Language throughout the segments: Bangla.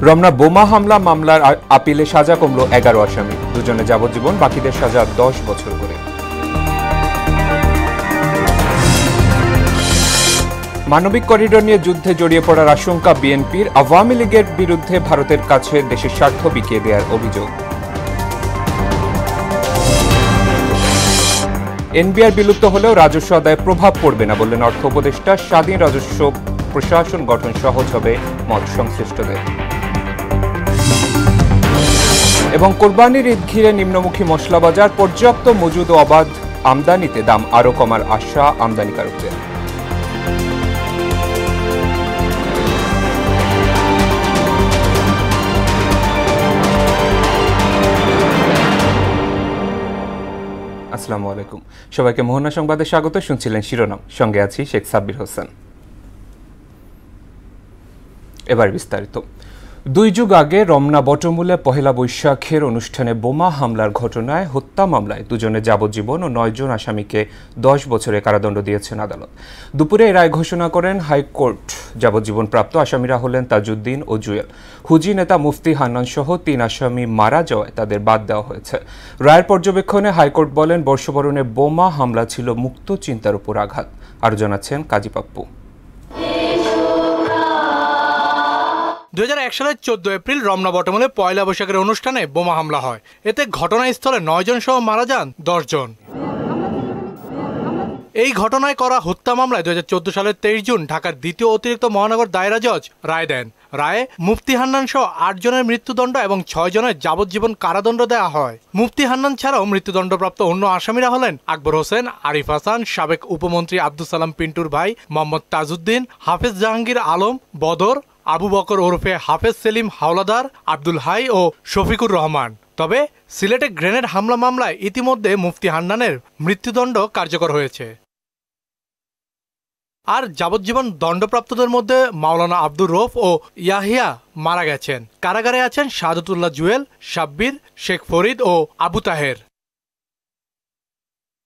রমনা বোমা হামলা মামলার আপিলে সাজা কমল 11 আসামি, দুজনে যাবজ্জীবন, বাকিদের সাজা 10 বছর করে। মানবিক করিডোর নিয়ে যুদ্ধে জড়িয়ে পড়ার আশঙ্কা বিএনপির, আওয়ামী লীগের বিরুদ্ধে ভারতের কাছে দেশের স্বার্থ বিকিয়ে দেওয়ার অভিযোগ। এনবিআর বিলুপ্ত হলেও রাজস্ব আদায়ে প্রভাব পড়বে না বললেন অর্থ উপদেষ্টা। স্বাধীন রাজস্ব প্রশাসন গঠন সহজ হবে মত সংশ্লিষ্টদের। এবং কোরবানির ঈদ ঘিরে নিম্নমুখী মশলা বাজার, পর্যাপ্ত মজুদ ও অবাধ আমদানিতে দাম আরও কমার আশা আমদানিকারকদের। আসসালামু আলাইকুম, সবাইকে মোহনা সংবাদে স্বাগত। শুনছিলেন শিরোনাম, সঙ্গে আছি শেখ সাব্বির হোসেন। এবার বিস্তারিত। 2 যুগ আগে রমনা বটমূলে পহেলা বৈশাখের অনুষ্ঠানে বোমা হামলার ঘটনায় হত্যা মামলায় দুজনে যাবজ্জীবন ও 9 জন আসামিকে 10 বছরের কারাদণ্ড দিয়েছেন আদালত। দুপুরে এই রায় ঘোষণা করেন হাইকোর্ট। যাবজ্জীবন প্রাপ্ত আসামিরা হলেন তাজউদ্দিন ও জুয়েল। হুজি নেতা মুফতি হান্নান সহ 3 আসামি মারা যাওয়ায় তাদের বাদ দেওয়া হয়েছে। রায়ের পর্যবেক্ষণে হাইকোর্ট বলেন, বর্ষবরণে বোমা হামলা ছিল মুক্ত চিন্তার উপর আঘাত। আরও জানাচ্ছেন কাজী পাপ্পু। 2001 সালের 14 এপ্রিল রমনা বটমূলে পয়লা বৈশাখের অনুষ্ঠানে বোমা হামলা হয়। এতে ঘটনাস্থলে 9 জন সহ মারা যান 10 জন। এই ঘটনায় করা হত্যা মামলায় 2014 সালের 23 জুন ঢাকার দ্বিতীয় অতিরিক্ত মহানগর দায়রা জজ রায় দেন। রায়ে মুফতি হান্নান সহ 8 জনের মৃত্যুদণ্ড এবং 6 জনের যাবজ্জীবন কারাদণ্ড দেওয়া হয়। মুফতি হান্নান ছাড়াও মৃত্যুদণ্ডপ্রাপ্ত অন্য আসামিরা হলেন আকবর হোসেন, আরিফ হাসান, সাবেক উপমন্ত্রী আব্দুল সালাম পিন্টুর ভাই মোহাম্মদ তাজউদ্দিন, হাফেজ জাহাঙ্গীর আলম, বদর, আবু বকর ওরফে হাফেজ সেলিম হাওলাদার, আব্দুল হাই ও শফিকুর রহমান। তবে সিলেটে গ্রেনেড হামলা মামলায় ইতিমধ্যে মুফতি হান্নানের মৃত্যুদণ্ড কার্যকর হয়েছে। আর যাবজ্জীবন দণ্ডপ্রাপ্তদের মধ্যে মাওলানা আব্দুর রৌফ ও ইয়াহিয়া মারা গেছেন। কারাগারে আছেন শাহাদাতুল্লাহ জুয়েল, সাব্বির, শেখ ফরিদ ও আবু তাহের।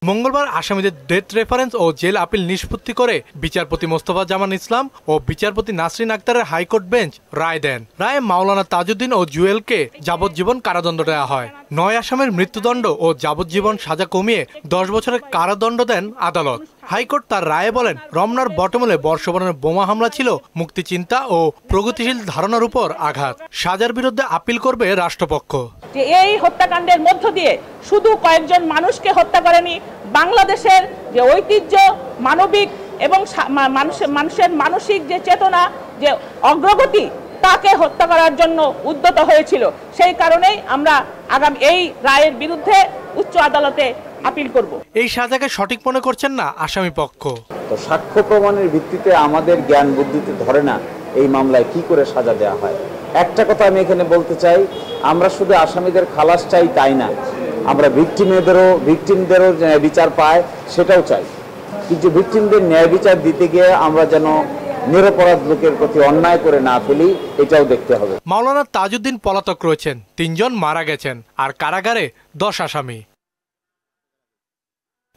মঙ্গলবার আসামিদের ডেথ রেফারেন্স ও জেল আপিল নিষ্পত্তি করে বিচারপতি মোস্তফা জামান ইসলাম ও বিচারপতি নাসরিন আক্তারের হাইকোর্ট বেঞ্চ রায় দেন। রায়ে মাওলানা তাজউদ্দিন ও জুয়েলকে যাবজ্জীবন কারাদণ্ড দেওয়া হয়। 9 আসামির মৃত্যুদণ্ড ও যাবজ্জীবন সাজা কমিয়ে 10 বছরের কারাদণ্ড দেন আদালত। হাইকোর্ট তার রায়ে বলেন, রমনার বটমূলে বর্ষবরণের বোমা হামলা ছিল মুক্তিচিন্তা ও প্রগতিশীল ধারণার উপর আঘাত। সাজার বিরুদ্ধে আপিল করবে রাষ্ট্রপক্ষ। এই হত্যাকাণ্ডের মধ্য দিয়ে শুধু কয়েকজন মানুষকে হত্যা করেনি, বাংলাদেশের যে ঐতিহ্য, মানবিক এবং মানুষের মানসিক যে চেতনা, যে অগ্রগতি, তাকে হত্যা করার জন্য উদ্যত হয়েছিল। সেই কারণেই আমরা আগামী এই রায়ের বিরুদ্ধে উচ্চ আদালতে আপিল করব। এই সাজাকে সঠিক মনে করছেন না আসামি পক্ষ। তো সাক্ষ্য প্রমাণের ভিত্তিতে আমাদের জ্ঞান বুদ্ধিতে ধরে না এই মামলায় কি করে সাজা দেওয়া হয়। একটা কথা আমি এখানে বলতে চাই, আমরা শুধু আসামিদের খালাস চাই তাই না, আমরা ভিকটিমদেরও ন্যায় বিচার পায় সেটাও চাই। কিন্তু ভিকটিমদের ন্যায় বিচার দিতে গিয়ে আমরা যেন নিরপরাধ লোকের প্রতি অন্যায় করে না ফেলি, এটাও দেখতে হবে। মাওলানা তাজউদ্দিন পলাতক রয়েছেন, 3 জন মারা গেছেন, আর কারাগারে 10 আসামি।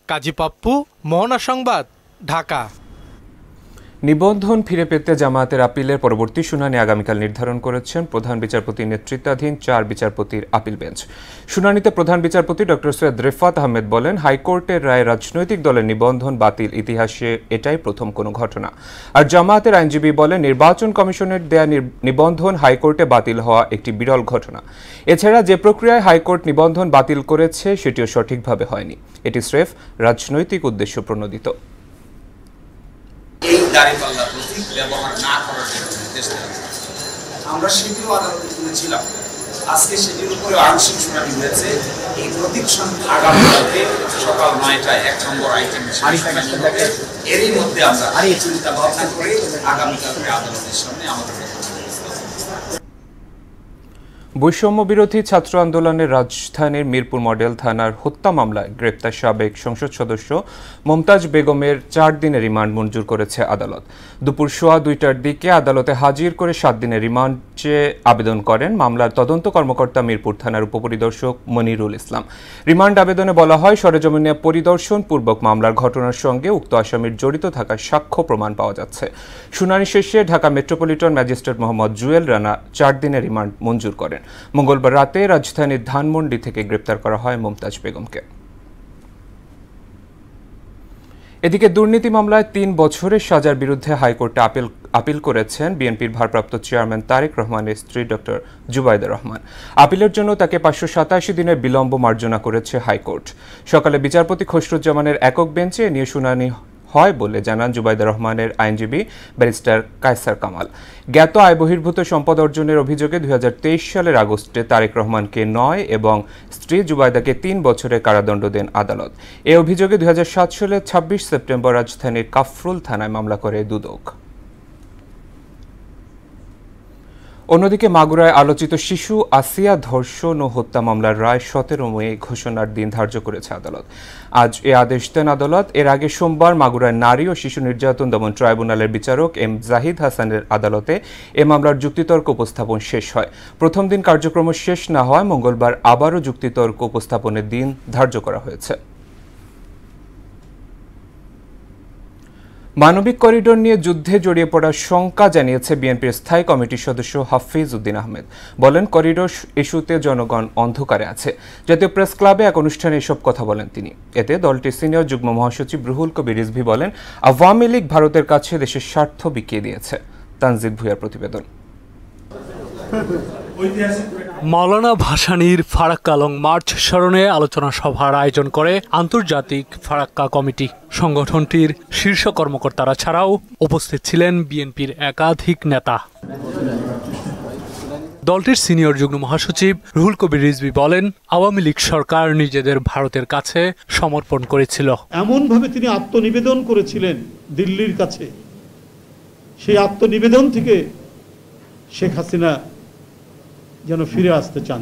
কাজী পাপ্পু, মোহনা সংবাদ, ঢাকা। নিবন্ধন ফিরে পেতে জামায়াতের আপিলের পরবর্তী শুনানি আগামীকাল নির্ধারণ করেছেন প্রধান বিচারপতির নেতৃত্বাধীন 4 বিচারপতির আপিল বেঞ্চ। শুনানিতে প্রধান বিচারপতি ডক্টর সৈয়দ রেফাত আহমেদ বলেন, হাইকোর্টের রায়ে রাজনৈতিক দলের নিবন্ধন বাতিল ইতিহাসে এটাই প্রথম কোনো ঘটনা। আর জামায়াতের আইনজীবী বলেন, নির্বাচন কমিশনের দেয়া নিবন্ধন হাইকোর্টে বাতিল হওয়া একটি বিরল ঘটনা। এছাড়া যে প্রক্রিয়ায় হাইকোর্ট নিবন্ধন বাতিল করেছে সেটিও সঠিকভাবে হয়নি, এটি স্রেফ রাজনৈতিক উদ্দেশ্য প্রণোদিত। এই দাঁড়িপাল্লা প্রতীক ব্যবহার না করার জন্য নির্দেশ দেওয়া হয়েছে। আমরা সেটিও আদালতে তুলেছিলাম। আজকে সেটির উপরে আংশিক শুনানি হয়েছে। এই প্রতীক আগামীকালকে সকাল 9টায় 1 নম্বর আইটেম এরই মধ্যে আমরা চিন্তা ভাবনা করে আগামীকালকে আদালতের সামনে আমাদের বৈষম্য বিরোধী ছাত্র আন্দোলনের রাজধানীর মিরপুর মডেল থানার হত্যা মামলায় গ্রেপ্তার সাবেক সংসদ সদস্য মমতাজ বেগমের 4 দিনের রিমান্ড মঞ্জুর করেছে আদালত। দুপুর 2:15টার দিকে আদালতে হাজির করে 7 দিনের রিমান্ড চেয়ে আবেদন করেন মামলার তদন্ত কর্মকর্তা মিরপুর থানার উপপরিদর্শক মনিরুল ইসলাম। রিমান্ড আবেদনে বলা হয়, সরেজমিনে পরিদর্শন পূর্বক মামলার ঘটনার সঙ্গে উক্ত আসামির জড়িত থাকার সাক্ষ্য প্রমাণ পাওয়া যাচ্ছে। শুনানি শেষে ঢাকা মেট্রোপলিটন ম্যাজিস্ট্রেট মোহাম্মদ জুয়েল রানা 4 দিনের রিমান্ড মঞ্জুর করেন। মঙ্গলবার রাতে রাজধানীর ধানমন্ডি থেকে গ্রেপ্তার করা হয় মমতাজ বেগমকে। এদিকে দুর্নীতি মামলায় 3 বছরের সাজার বিরুদ্ধে হাইকোর্টে আপিল করেছেন বিএনপির ভারপ্রাপ্ত চেয়ারম্যান তারেক রহমানের স্ত্রী ডক্টর জুবাইদা রহমান। আপিলের জন্য তাকে 587 দিনের বিলম্ব মার্জনা করেছে হাইকোর্ট। সকালে বিচারপতি খসরুজ্জামানের একক বেঞ্চে এ নিয়ে শুনানি হয় বলে জানান জুবাইদা রহমানের আইনজীবী ব্যারিস্টার কায়সার কামাল। জ্ঞাত আয় বহির্ভূত সম্পদ অর্জনের অভিযোগে 2023 সালের আগস্টে তারেক রহমানকে 9 এবং স্ত্রী জুবাইদাকে 3 বছরের কারাদণ্ড দেন আদালত। এ অভিযোগে 2007 সালের 26 সেপ্টেম্বর রাজধানীর কাফরুল থানায় মামলা করে দুদক। অন্যদিকে মাগুরায় আলোচিত শিশু আসিয়া ধর্ষণ ও হত্যা মামলার রায় 17 মে ঘোষণার দিন ধার্য করেছে আদালত। আজ এ আদেশ দেন আদালত। এর আগে সোমবার মাগুরায় নারী ও শিশু নির্যাতন দমন ট্রাইব্যুনালের বিচারক এম জাহিদ হাসানের আদালতে এ মামলার যুক্তিতর্ক উপস্থাপন শেষ হয়। প্রথম দিন কার্যক্রম শেষ না হয় মঙ্গলবার আবারও যুক্তিতর্ক উপস্থাপনের দিন ধার্য করা হয়েছে। মানবিক করিডোর নিয়ে যুদ্ধে জড়িয়ে পড়ার শঙ্কা জানিয়েছে বিএনপির স্থায়ী কমিটির সদস্য হাফিজ উদ্দিন আহমেদ। বলেন, করিডোর ইস্যুতে জনগণ অন্ধকারে আছে। জাতীয় প্রেস ক্লাবে এক অনুষ্ঠানে এসব কথা বলেন তিনি। এতে দলটির সিনিয়র যুগ্ম মহাসচিব রুহুল কবির রিজভী বলেন, আওয়ামী লীগ ভারতের কাছে দেশের স্বার্থ বিকিয়ে দিয়েছে। তানজিদ ভুঁইয়ার প্রতিবেদন। মাওলানা ভাসানীর ফারাক্কা লং মার্চ স্মরণে আলোচনা সভার আয়োজন করে আন্তর্জাতিক ফারাক্কা কমিটি। সংগঠনটির শীর্ষ কর্মকর্তারা ছাড়াও উপস্থিত ছিলেন বিএনপির একাধিক নেতা। দলটির সিনিয়র যুগ্ম মহাসচিব রুহুল কবির রিজভী বলেন, আওয়ামী লীগ সরকার নিজেদের ভারতের কাছে সমর্পণ করেছিল। এমনভাবে তিনি আত্মনিবেদন করেছিলেন দিল্লির কাছে, সেই আত্মনিবেদন থেকে শেখ হাসিনা যেন ফিরে আসতে চান,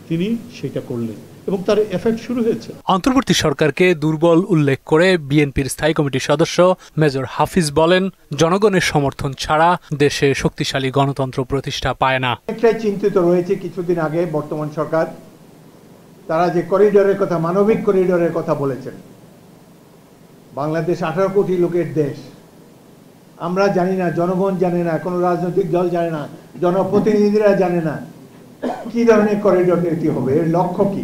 তিনি সেটা করলেন এবং তার এফেক্ট শুরু হয়েছে। অন্তর্বর্তী সরকারকে দুর্বল উল্লেখ করে বিএনপির স্থায়ী কমিটির সদস্য মেজর হাফিজ বলেন, জনগণের সমর্থন ছাড়া দেশে শক্তিশালী গণতন্ত্র প্রতিষ্ঠা পায় না। একটাই চিন্তিত রয়েছে, কিছুদিন আগে বর্তমান সরকার তারা যে করিডোরের কথা, মানবিক করিডোরের কথা বলেছেন। বাংলাদেশ 18 কোটি লোকের দেশ। আমরা জানি না, জনগণ জানে না, কোনো রাজনৈতিক দল জানে না, জনপ্রতিনিধিরা জানে না কি ধরনের করিডোর নীতি হবে, এর লক্ষ্য কি।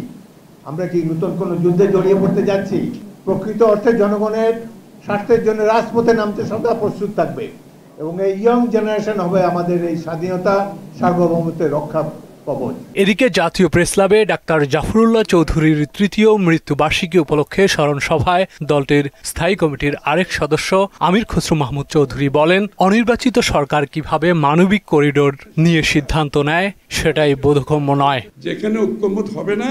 আমরা কি নতুন কোনো যুদ্ধে জড়িয়ে পড়তে যাচ্ছি? প্রকৃত অর্থে জনগণের স্বার্থের জন্য রাজপথে নামতে সদা প্রস্তুত থাকবে এবং এই ইয়ং জেনারেশন হবে আমাদের এই স্বাধীনতা সার্বভৌমত্বের রক্ষা কবচ। এদিকে জাতীয় প্রেস ক্লাবে ডাক্তার জাফরুল্লাহ চৌধুরীর 3য় মৃত্যুবার্ষিকী উপলক্ষে স্মরণ সভায় দলটির স্থায়ী কমিটির আরেক সদস্য আমির খসরু মাহমুদ চৌধুরী বলেন, অনির্বাচিত সরকার কিভাবে মানবিক করিডোর নিয়ে সিদ্ধান্ত নেয় সেটাই বোধগম্য নয়। যেখানে ঐক্যমত হবে না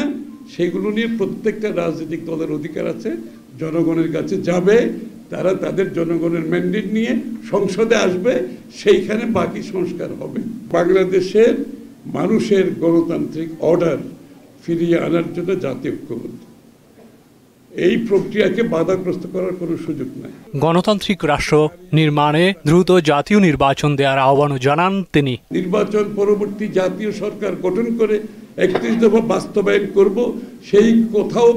সেগুলো নিয়ে প্রত্যেকটা রাজনৈতিক দলের অধিকার আছে, জনগণের কাছে যাবে, তারা তাদের জনগণের ম্যান্ডেট নিয়ে সংসদে আসবে, সেইখানে বাকি সংস্কার হবে। বাংলাদেশের মানুষের গণতান্ত্রিক অর্ডার ফিরিয়ে আনার জন্য জাতীয় ঐক্যবদ্ধ, এই প্রক্রিয়াকে বাধাগ্রস্ত করার কোনো সুযোগ নাই। গণতান্ত্রিক রাষ্ট্র নির্মাণে দ্রুত জাতীয় নির্বাচন দেওয়ার আহ্বানও জানান তিনি। নির্বাচন পরবর্তী জাতীয় সরকার গঠন করে 31 দফা বাস্তবায়ন করব, সেই কোথাও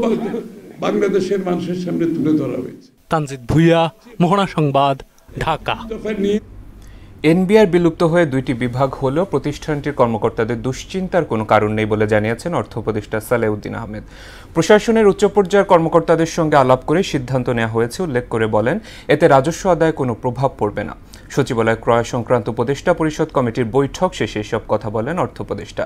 বাংলাদেশের মানুষের সামনে তুলে ধরা হয়েছে। তানজিদ ভুঁইয়া, মোহনা সংবাদ, ঢাকা। এনবিআর বিলুপ্ত হয়ে 2টি বিভাগ হলেও প্রতিষ্ঠানটির কর্মকর্তাদের দুশ্চিন্তার কোনো কারণ নেই বলে জানিয়েছেন অর্থ উপদেষ্টা সালেউদ্দিন আহমেদ। প্রশাসনের উচ্চ পর্যায়ের কর্মকর্তাদের সঙ্গে আলাপ করে সিদ্ধান্ত নেওয়া হয়েছে উল্লেখ করে বলেন, এতে রাজস্ব আদায়ে কোনো প্রভাব পড়বে না। সচিবালয় ক্রয় সংক্রান্ত উপদেষ্টা পরিষদ কমিটির বৈঠক শেষে এসব কথা বলেন অর্থ উপদেষ্টা।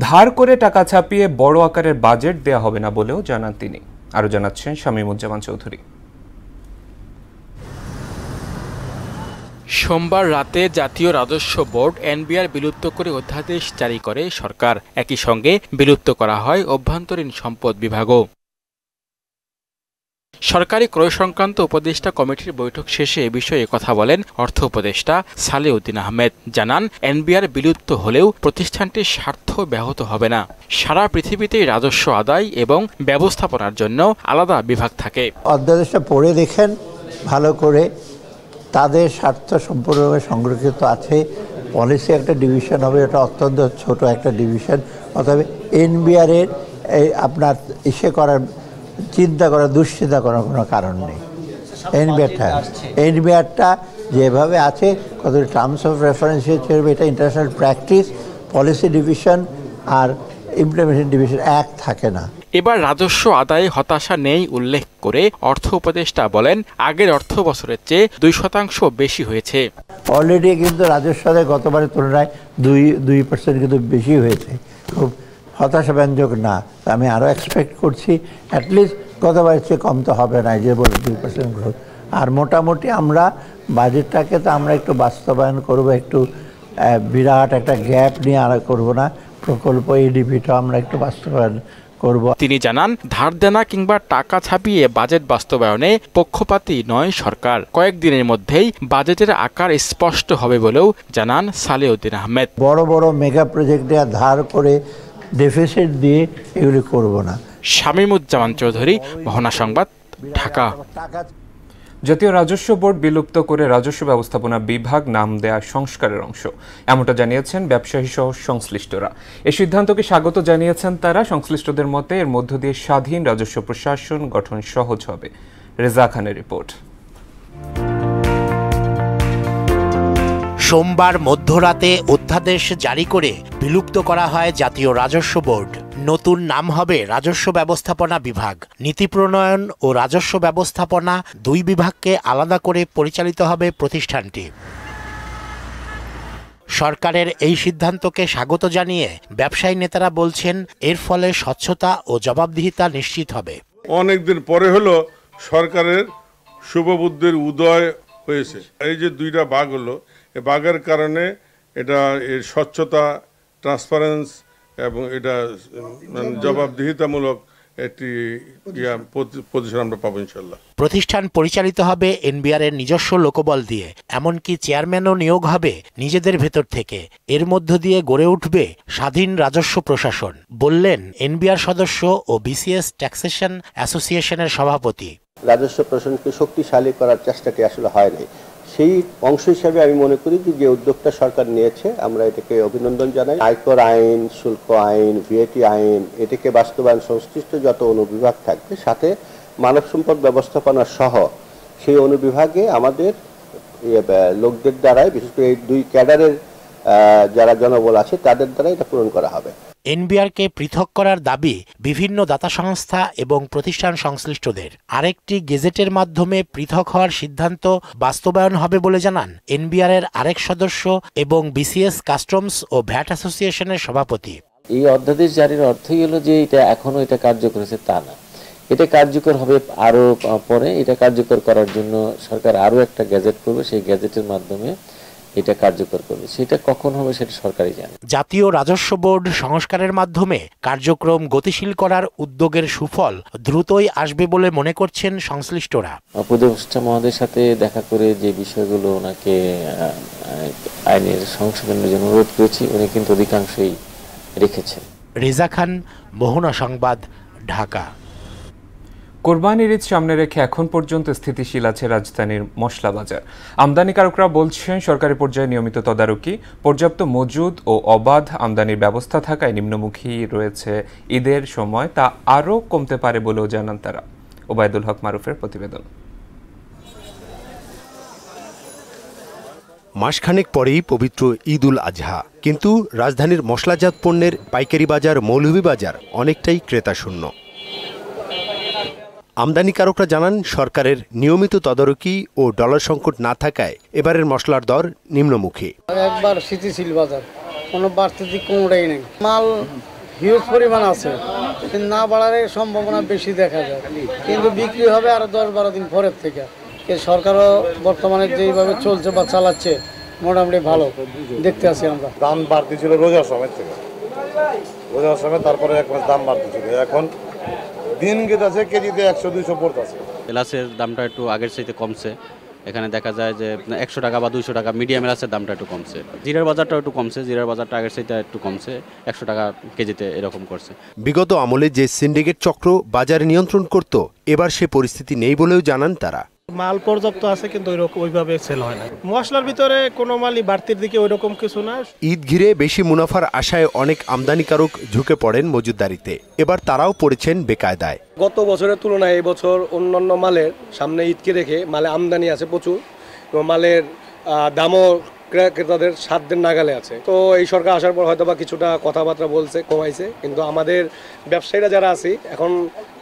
ধার করে টাকা ছাপিয়ে বড় আকারের বাজেট দেয়া হবে না বলেও জানান তিনি। আরও জানাচ্ছেন শামীমুজ্জামান চৌধুরী। সোমবার রাতে জাতীয় রাজস্ব বোর্ড এনবিআর বিলুপ্ত করে অধ্যাদেশ জারি করে সরকার। একই সঙ্গে বিলুপ্ত করা হয় অভ্যন্তরীণ সম্পদ বিভাগও। সরকারি ক্রয় সংক্রান্ত উপদেষ্টা কমিটির বৈঠক শেষে এ বিষয়ে কথা বলেন অর্থ উপদেষ্টা সালেউদ্দিন আহমেদ। জানান, এনবিআর বিলুপ্ত হলেও প্রতিষ্ঠানটির স্বার্থ ব্যাহত হবে না। সারা পৃথিবীতেই রাজস্ব আদায় এবং ব্যবস্থাপনার জন্য আলাদা বিভাগ থাকে। অধ্যাদেশটা পড়ে দেখেন ভালো করে, তাদের স্বার্থ সম্পূর্ণভাবে সংরক্ষিত আছে। পলিসি একটা ডিভিশন হবে, এটা অত্যন্ত ছোট একটা ডিভিশন। অতএব এনবিআরের আপনার করার চিন্তা করার দুশ্চিন্তা করার কোনো কারণ নেই। এনবিআরটা যেভাবে আছে, কত টার্মস অফ রেফারেন্স হিসেবে এটা ইন্টারন্যাশনাল প্র্যাকটিস, পলিসি ডিভিশন আর ইমপ্লিমেন্টেশন ডিভিশন এক থাকে না। এবার রাজস্ব আদায়ে হতাশা নেই উল্লেখ করে অর্থ উপদেষ্টা বলেন, আগের অর্থ বছরের চেয়ে 2% বেশি হয়েছে। অলরেডি কিন্তু রাজস্ব আদায় গতবারের তুলনায় 2% কিন্তু বেশি হয়েছে। খুব হতাশাব্যঞ্জক না, আমি আরও এক্সপেক্ট করছি অ্যাটলিস্ট গতবারের চেয়ে কম তো হবে না, যে বলে 2% গ্রোথ। আর মোটামুটি আমরা বাজেটটাকে তো আমরা একটু বাস্তবায়ন করব, একটু বিরাট একটা গ্যাপ নিয়ে আর করবো না। প্রকল্প এডিপিটা আমরা একটু বাস্তবায়ন করব। তিনি জানান, ধার দেনা কিংবা টাকা ছাপিয়ে বাজেট বাস্তবায়নে পক্ষপাতী নয় সরকার। কয়েকদিনের মধ্যেই বাজেটের আকার স্পষ্ট হবে বলেও জানান সালেউদ্দিন আহমেদ। বড় বড় মেগা প্রজেক্টে ধার করে ডেফিসিট দিয়ে এগুলি করব না। শামীমুজ্জামান চৌধুরী, মোহনা সংবাদ, ঢাকা। জাতীয় রাজস্ব বোর্ড বিলুপ্ত করে রাজস্ব ব্যবস্থাপনা বিভাগ নাম দেয়া সংস্কারের অংশ, এমনটা জানিয়েছেন ব্যবসায়ী সহ সংশ্লিষ্টরা। এই সিদ্ধান্তকে স্বাগত জানিয়েছেন তারা। সংশ্লিষ্টদের মতে এর মধ্য দিয়ে স্বাধীন রাজস্ব প্রশাসন গঠন সহজ হবে। রেজা খানের রিপোর্ট। সোমবার মধ্যরাতে অধ্যাদেশ জারি করে বিলুপ্ত করা হয় জাতীয় রাজস্ব বোর্ড। নতুন নাম হবে রাজস্ব ব্যবস্থাপনা বিভাগ। নীতি প্রণয়ন ও রাজস্ব ব্যবস্থাপনা দুই বিভাগকে আলাদা করে পরিচালিত হবে প্রতিষ্ঠানটি। সরকারের এই সিদ্ধান্তকে স্বাগত জানিয়ে ব্যবসায়ী নেতারা বলছেন, এর ফলে স্বচ্ছতা ও জবাবদিহিতা নিশ্চিত হবে। অনেকদিন পরে হলো সরকারের শুভবুদ্ধির উদয় হয়েছে। এই যে দুইটা ভাগ হলো, এই ভাগের কারণে এটা এর স্বচ্ছতা, ট্রান্সপারেন্স এবং এটা জবাবদিহিতামূলক একটি পজিশন আমরা পাবো ইনশাল্লাহ। প্রতিষ্ঠান পরিচালিত হবে এনবিআর এর নিজস্ব লোকবল দিয়ে, এমনকি চেয়ারম্যানও নিয়োগ হবে নিজেদের ভেতর থেকে। এর মধ্য দিয়ে গড়ে উঠবে স্বাধীন রাজস্ব প্রশাসন, বললেন এনবিআর সদস্য ও বিসিএস ট্যাক্সেশন অ্যাসোসিয়েশনের সভাপতি। রাজস্ব প্রশাসনকে শক্তিশালী করার চেষ্টাটি আসলে হয়নি। সেই অংশ হিসাবে আমি মনে করি যে উদ্যোগটা সরকার নিয়েছে, আমরা এটাকে অভিনন্দন জানাই। আয়কর আইন, শুল্ক আইন, ভিএটি আইন, এটাকে বাস্তবায়ন সংশ্লিষ্ট যত অনুবিভাগ থাকবে, সাথে মানব সম্পদ ব্যবস্থাপনা সহ সেই অনুবিভাগে আমাদের লোকদের দ্বারাই, বিশেষ করে এই দুই ক্যাডারের যারা জনবল আছে তাদের দ্বারা এটা পূরণ করা হবে। এনবিআরকে পৃথক করার দাবি বিভিন্ন দাতা সংস্থা এবং প্রতিষ্ঠান সংশ্লিষ্টদের। আরেকটি গেজেটের মাধ্যমে পৃথক হওয়ার সিদ্ধান্ত বাস্তবায়ন হবে বলে জানান এনবিআর এর আরেক সদস্য এবং বিসিএস কাস্টমস ও ভ্যাট অ্যাসোসিয়েশনের সভাপতি। এই অধ্যাদেশ জারির অর্থই হলো যে এটা এখনো এটা কার্যকর হয়েছে তা না, এটা কার্যকর হবে আরো পরে। এটা কার্যকর করার জন্য সরকার আরো একটা গ্যাজেট করবে, সেই গ্যাজেটের মাধ্যমে এটা কার্যকর করবে। সেটা কখন হবে সেটা সরকারই জানে। জাতীয় রাজস্ব বোর্ড সংস্কারের মাধ্যমে কার্যক্রম গতিশীল করার উদ্যোগের সুফল দ্রুতই আসবে বলে মনে করছেন সংশ্লিষ্টরা। উপদেষ্টা মহোদয়ের সাথে দেখা করে যে বিষয়গুলো ওনাকে আইনের সংশোধনের জন্য অনুরোধ করেছি, উনি কিন্তু অধিকাংশই রেখেছেন। রেজা খান, মোহনা সংবাদ, ঢাকা। কোরবানির ঈদ সামনে রেখে এখন পর্যন্ত স্থিতিশীল আছে রাজধানীর মশলা বাজার। আমদানিকারকরা বলছেন, সরকারি পর্যায়ে নিয়মিত তদারকি, পর্যাপ্ত মজুদ ও অবাধ আমদানির ব্যবস্থা থাকায় নিম্নমুখী রয়েছে ঈদের সময় তা আরও কমতে পারে বলেও জানান তারা। ওবায়দুল হক মারুফের প্রতিবেদন। মাসখানেক পরেই পবিত্র ঈদ উল আজহা, কিন্তু রাজধানীর মশলাজাত পণ্যের পাইকারি বাজার, মৌলভীবাজার অনেকটাই ক্রেতাশূন্য। আমদানিকারকরা জানান, সরকারের নিয়মিত তদারকি ও ডলার সংকট না থাকায় এবারের মশলার দর নিম্নমুখী। একবার স্থিতিশীল বাজার, কোনো বাড়তি কোনোটাই নেই। মাল হিউজ পরিমাণ আছে, না বাড়ার সম্ভাবনা বেশি দেখা যায়, কিন্তু বিক্রি হবে আরো 10-12 দিন পরের থেকে। সরকারও বর্তমানে যেইভাবে চলছে বা চালাচ্ছে মোটামুটি ভালো দেখতে আছি আমরা। দাম বাড়তি ছিল রোজার সময় থেকে, রোজার সময় তারপরে এক মাস দাম বাড়তি ছিল, এখন দিন গেছে কেজিতে 100-200 পড়তেছে। এলাচের দামটা একটু আগের চাইতে কমছে। এখানে দেখা যায় যে 100 টাকা বা 200 টাকা মিডিয়াম এলাচের দামটা একটু কমছে। জিরার বাজারটা একটু কমছে, জিরার বাজারটা আগের চাইতে একটু কমছে, 100 টাকা কেজিতে এরকম করছে। বিগত আমলে যে সিন্ডিকেট চক্র বাজারে নিয়ন্ত্রণ করত, এবার সে পরিস্থিতি নেই বলেও জানান তারা। মাল পর্যাপ্ত আছে কিন্তু ওইভাবে সেল হয় না। মশলার ভিতরে কোনো মালই বাড়তির দিকে ওইরকম কিছু না। ঈদ ঘিরে বেশি মুনাফার আশায় অনেক আমদানিকারক ঝুঁকে পড়েন মজুতদারিতে, এবার তারাও পড়েছেন বেকায়দায়। গত বছরের তুলনায় এই বছর অন্যান্য মালের সামনে ঈদকে রেখে মালে আমদানি আছে প্রচুর, এবং মালের দামও ক্রেতাদের সাধ্যের নাগালে আছে। তো এই সরকার আসার পর হয়তো বা কিছুটা কথাবার্তা বলছে, কমাইছে, কিন্তু আমাদের ব্যবসায়ীরা যারা আছে এখন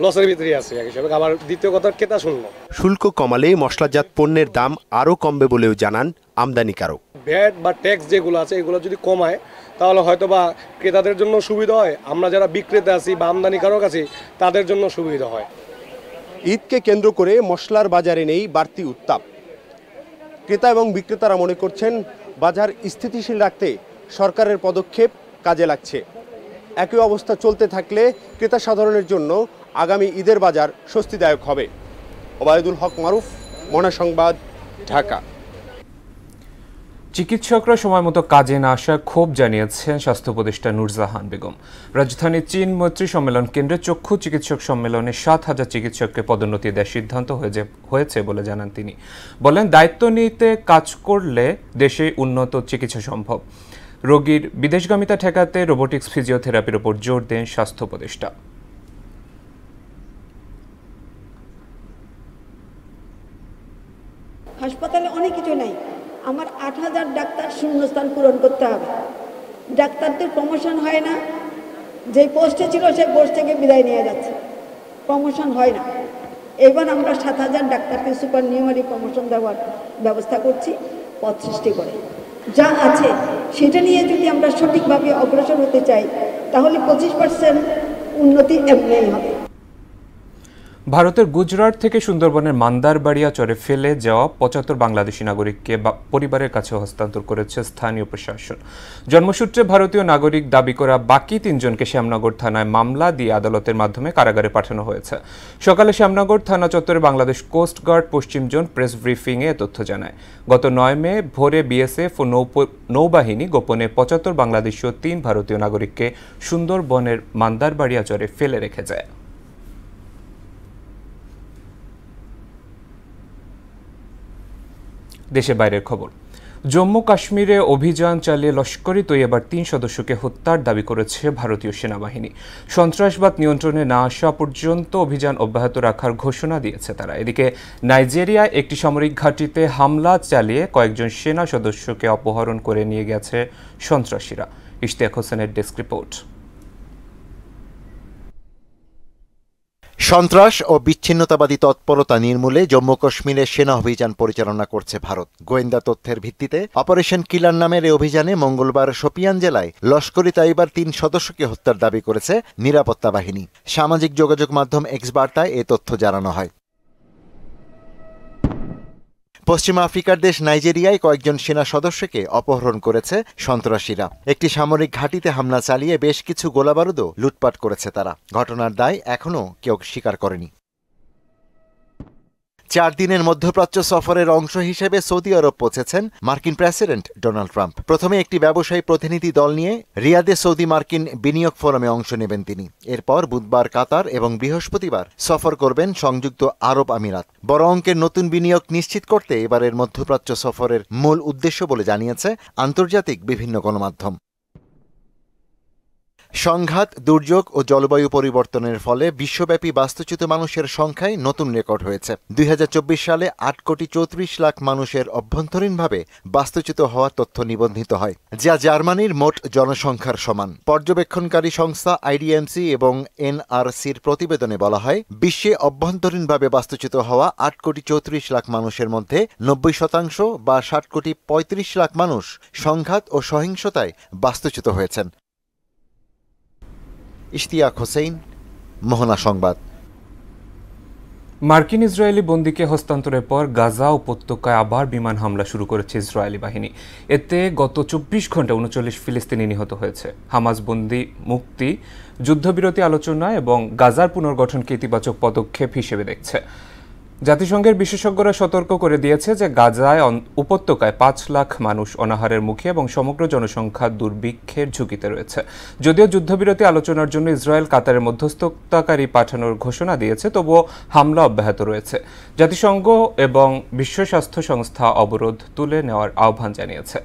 লসের ভিতরে আছে এক হিসাবে। আবার দ্বিতীয় কথা, ক্রেতা শূন্য। শুল্ক কমালে মশলাজাত পণ্যের দাম আরও কমবে বলেও জানান আমদানিকারক। ভ্যাট বা ট্যাক্স যেগুলো আছে এগুলো যদি কমায় তাহলে হয়তো বা ক্রেতাদের জন্য সুবিধা হয়, আমরা যারা বিক্রেতা আছি বা আমদানিকারক আছি তাদের জন্য সুবিধা হয়। ঈদকে কেন্দ্র করে মশলার বাজারে নেই বাড়তি উত্তাপ। ক্রেতা এবং বিক্রেতারা মনে করছেন বাজার স্থিতিশীল রাখতে সরকারের পদক্ষেপ কাজে লাগছে। একই অবস্থা চলতে থাকলে ক্রেতা সাধারণের জন্য আগামী ঈদের বাজার স্বস্তিদায়ক হবে। ওবায়দুল হক মারুফ, মনা সংবাদ, ঢাকা। চিকিৎসকরা সময় মতো কাজে না আসায় ক্ষোভ জানিয়েছেন স্বাস্থ্য উপদেষ্টা নূরজাহান বেগম। রাজধানীর চীন মৈত্রী সম্মেলন কেন্দ্রে চক্ষু চিকিৎসক সম্মেলনে 7,000 চিকিৎসককে পদোন্নতি দেওয়ার সিদ্ধান্ত হয়েছে বলে জানান তিনি। বলেন, দায়িত্ব নিতে কাজ করলে দেশে উন্নত চিকিৎসা সম্ভব। রোগীর বিদেশগামিতা ঠেকাতে রোবোটিক্স ফিজিওথেরাপির উপর জোর দেন স্বাস্থ্য উপদেষ্টা। হাসপাতালে অনেক কিছু নাই, আমার 8,000 ডাক্তার শূন্যস্থান পূরণ করতে হবে। ডাক্তারদের প্রমোশন হয় না, যে পোস্টে ছিল সেই পোস্ট থেকে বিদায় নিয়ে যাচ্ছে, প্রমোশন হয় না। এবার আমরা 7,000 ডাক্তারকে সুপার নিউমারি প্রমোশন দেওয়ার ব্যবস্থা করছি, পদ সৃষ্টি করে। যা আছে সেটা নিয়ে যদি আমরা সঠিকভাবে অগ্রসর হতে চাই তাহলে 25% উন্নতি এমনিই হবে। ভারতের গুজরাট থেকে সুন্দরবনের মান্দারবাড়িয়া চরে ফেলে যাওয়া 75 বাংলাদেশি নাগরিককে পরিবারের কাছে হস্তান্তর করেছে স্থানীয় প্রশাসন। জন্মসূত্রে ভারতীয় নাগরিক দাবি করা বাকি 3 জনকে শ্যামনগর থানায় মামলা দিয়ে আদালতের মাধ্যমে কারাগারে পাঠানো হয়েছে। সকালে শ্যামনগর থানা চত্বরে বাংলাদেশ কোস্ট গার্ড পশ্চিম জোন প্রেস ব্রিফিংয়ে এ তথ্য জানায়। গত 9 মে ভোরে বিএসএফ ও নৌবাহিনী গোপনে 75 বাংলাদেশি ও 3 ভারতীয় নাগরিককে সুন্দরবনের মান্দারবাড়িয়া চরে ফেলে রেখে যায়। দেশে বাইরের খবর। জম্মু কাশ্মীরে অভিযান চালিয়ে লস্কর-ই তৈয়বার 3 সদস্যকে হত্যার দাবি করেছে ভারতীয় সেনাবাহিনী। সন্ত্রাসবাদ নিয়ন্ত্রণে না আসা পর্যন্ত অভিযান অব্যাহত রাখার ঘোষণা দিয়েছে তারা। এদিকে নাইজেরিয়ায় একটি সামরিক ঘাঁটিতে হামলা চালিয়ে কয়েকজন সেনা সদস্যকে অপহরণ করে নিয়ে গেছে সন্ত্রাসীরা। ইশতিয়াক হোসেনের ডেস্ক রিপোর্ট। সন্ত্রাস ও বিচ্ছিন্নতাবাদী তৎপরতা নির্মূলে জম্মু কাশ্মীরে সেনা অভিযান পরিচালনা করছে ভারত। গোয়েন্দা তথ্যের ভিত্তিতে অপারেশন কিলার নামের এই অভিযানে মঙ্গলবার শোপিয়ান জেলায় লস্কর-ই তৈয়বার 3 সদস্যকে হত্যার দাবি করেছে নিরাপত্তা বাহিনী। সামাজিক যোগাযোগ মাধ্যম এক্স বার্তায় এ তথ্য জানানো হয়। পশ্চিম আফ্রিকার দেশ নাইজেরিয়ায় কয়েকজন সেনা সদস্যকে অপহরণ করেছে সন্ত্রাসীরা। একটি সামরিক ঘাঁটিতে হামলা চালিয়ে বেশ কিছু গোলাবারুদও লুটপাট করেছে তারা। ঘটনার দায় এখনও কেউ স্বীকার করেনি। 4 দিনের মধ্যপ্রাচ্য সফরের অংশ হিসেবে সৌদি আরব পৌঁছেছেন মার্কিন প্রেসিডেন্ট ডোনাল্ড ট্রাম্প। প্রথমে একটি ব্যবসায়ী প্রতিনিধি দল নিয়ে রিয়াদে সৌদি মার্কিন বিনিয়োগ ফোরামে অংশ নেবেন তিনি। এরপর বুধবার কাতার এবং বৃহস্পতিবার সফর করবেন সংযুক্ত আরব আমিরাত। বড় অঙ্কের নতুন বিনিয়োগ নিশ্চিত করতে এবারের মধ্যপ্রাচ্য সফরের মূল উদ্দেশ্য বলে জানিয়েছে আন্তর্জাতিক বিভিন্ন গণমাধ্যম। সংঘাত, দুর্যোগ ও জলবায়ু পরিবর্তনের ফলে বিশ্বব্যাপী বাস্তুচ্যুত মানুষের সংখ্যায় নতুন রেকর্ড হয়েছে। 2024 সালে 8,34,00,000 মানুষের অভ্যন্তরীণভাবে বাস্তুচ্যুত হওয়ার তথ্য নিবন্ধিত হয়, যা জার্মানির মোট জনসংখ্যার সমান। পর্যবেক্ষণকারী সংস্থা IDMC এবং NRCর প্রতিবেদনে বলা হয়, বিশ্বে অভ্যন্তরীণভাবে বাস্তুচ্যুত হওয়া 8,34,00,000 মানুষের মধ্যে 90% বা 7,35,00,000 মানুষ সংঘাত ও সহিংসতায় বাস্তুচ্যুত হয়েছেন। ইশতিয়াক হোসেন, মোহনা সংবাদ। মার্কিন ইসরায়েলি বন্দীকে হস্তান্তরের পর গাজা উপত্যকায় আবার বিমান হামলা শুরু করেছে ইসরায়েলি বাহিনী। এতে গত 24 ঘন্টায় 39 ফিলিস্তিনি নিহত হয়েছে। হামাস বন্দী মুক্তি, যুদ্ধবিরতি আলোচনা এবং গাজার পুনর্গঠনকে ইতিবাচক পদক্ষেপ হিসেবে দেখছে। জাতিসংঘের বিশেষজ্ঞরা সতর্ক করে দিয়েছে যে গাজায় উপত্যকায় ৫ লাখ মানুষ অনাহারের মুখে এবং সমগ্র জনসংখ্যা দুর্ভিক্ষের ঝুঁকিতে রয়েছে। যদিও যুদ্ধবিরতি আলোচনার জন্য ইসরায়েল কাতারের মধ্যস্থতাকারী পাঠানোর ঘোষণা দিয়েছে, তবুও হামলা অব্যাহত রয়েছে। জাতিসংঘ এবং বিশ্ব স্বাস্থ্য সংস্থা অবরোধ তুলে নেওয়ার আহ্বান জানিয়েছে।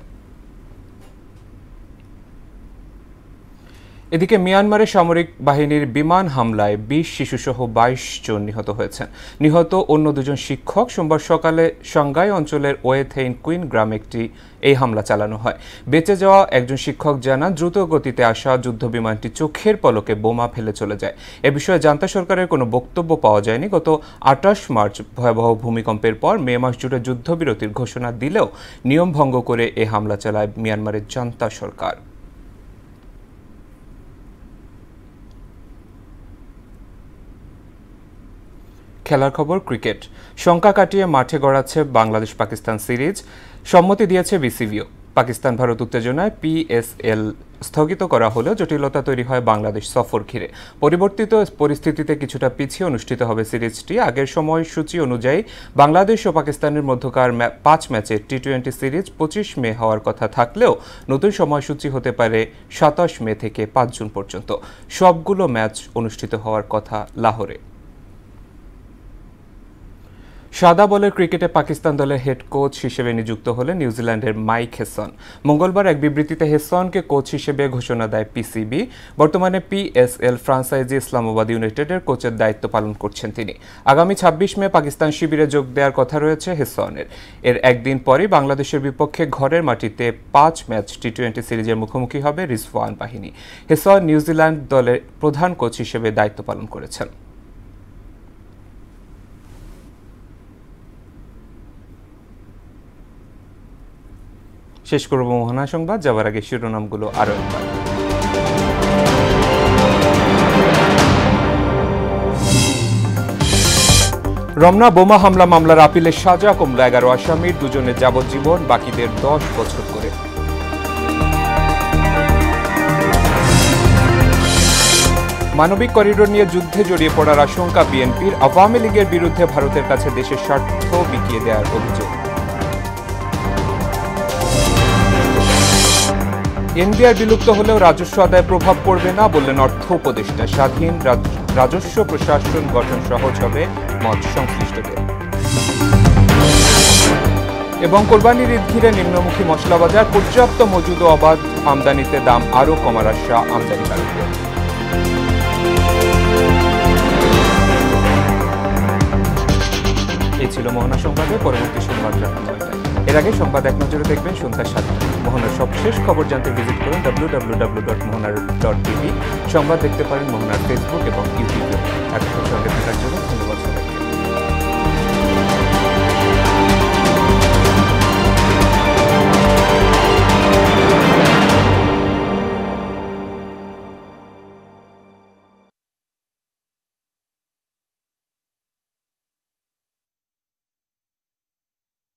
এদিকে মিয়ানমারের সামরিক বাহিনীর বিমান হামলায় ২০ শিশুসহ ২২ জন নিহত হয়েছেন। নিহত অন্য দুজন শিক্ষক। সোমবার সকালে সাংঘাই অঞ্চলের ওয়েথেইন কুইন গ্রামে এই হামলা চালানো হয়। বেঁচে যাওয়া একজন শিক্ষক জানান, দ্রুত গতিতে আসা যুদ্ধবিমানটি চোখের পলকে বোমা ফেলে চলে যায়। এ বিষয়ে জান্তা সরকারের কোনো বক্তব্য পাওয়া যায়নি। গত ২৮ মার্চ ভয়াবহ ভূমিকম্পের পর মে মাস জুড়ে যুদ্ধবিরতির ঘোষণা দিলেও নিয়ম ভঙ্গ করে এ হামলা চালায় মিয়ানমারের জান্তা সরকার। খেলার খবর, ক্রিকেট। শঙ্কা কাটিয়ে মাঠে গড়াচ্ছে বাংলাদেশ পাকিস্তান সিরিজ। সম্মতি দিয়েছে বিসিবিও। পাকিস্তান ভারত উত্তেজনায় পিএসএল স্থগিত করা হলেও জটিলতা তৈরি হয় বাংলাদেশ সফর ঘিরে। পরিবর্তিত পরিস্থিতিতে কিছুটা পিছিয়ে অনুষ্ঠিত হবে সিরিজটি। আগের সময়সূচি অনুযায়ী বাংলাদেশ ও পাকিস্তানের মধ্যকার ৫ ম্যাচের টি-20 সিরিজ ২৫ মে হওয়ার কথা থাকলেও নতুন সময়সূচি হতে পারে ২৭ মে থেকে ৫ জুন পর্যন্ত। সবগুলো ম্যাচ অনুষ্ঠিত হওয়ার কথা লাহোরে। সাদা বলের ক্রিকেটে পাকিস্তান দলের হেড কোচ হিসেবে নিযুক্ত হলেন নিউজিল্যান্ডের মাইক হেসন। মঙ্গলবার এক বিবৃতিতে হেসনকে কোচ হিসেবে ঘোষণা দেয় পিসিবি। বর্তমানে পিএসএল ফ্রাঞ্চাইজি ইসলামাবাদ ইউনাইটেডের কোচের দায়িত্ব পালন করছেন তিনি। আগামী ২৬ মে পাকিস্তান শিবিরে যোগ দেওয়ার কথা রয়েছে হেসনের। এর একদিন পরই বাংলাদেশের বিপক্ষে ঘরের মাটিতে ৫ ম্যাচ টি-20 সিরিজের মুখোমুখি হবে রিজওয়ান বাহিনী। হেসন নিউজিল্যান্ড দলের প্রধান কোচ হিসেবে দায়িত্ব পালন করেছেন। শেষ করব মোহনা সংবাদ, যাওয়ার আগে শিরোনামগুলো আরো একবার। রমনা বোমা হামলা মামলার আপিলের সাজা কমল ১১ আসামির, দুজনের যাবজ্জীবন, বাকিদের ১০ বছর করে। মানবিক করিডোর নিয়ে যুদ্ধে জড়িয়ে পড়ার আশঙ্কা বিএনপির। আওয়ামী লীগের বিরুদ্ধে ভারতের কাছে দেশের স্বার্থ বিকিয়ে দেওয়ার অভিযোগ। এনবিআর বিলুপ্ত হলেও রাজস্ব আদায়ে প্রভাব পড়বে না বললেন অর্থ উপদেষ্টা। স্বাধীন রাজস্ব প্রশাসন গঠন সহজ হবে মত সংশ্লিষ্টদের। এবং কোরবানির ঈদ ঘিরে নিম্নমুখী মশলা বাজার, পর্যাপ্ত মজুদ ও অবাধ আমদানিতে দাম আরও কমার আশা আমদানিকারকদের। এই ছিল মোহনা সংবাদে। পরবর্তী সংবাদ রাত ৯টায়। এর আগে সংবাদ এক নজরে দেখবেন সন্ধ্যা ৭টায়। মোহনার সবশেষ খবর জানতে ভিজিট করুন www.mohanar.tv। সংবাদ দেখতে পারেন মোহনার ফেসবুক এবং ইউটিউবে। এতক্ষণ সঙ্গে থাকার জন্য ধন্যবাদ।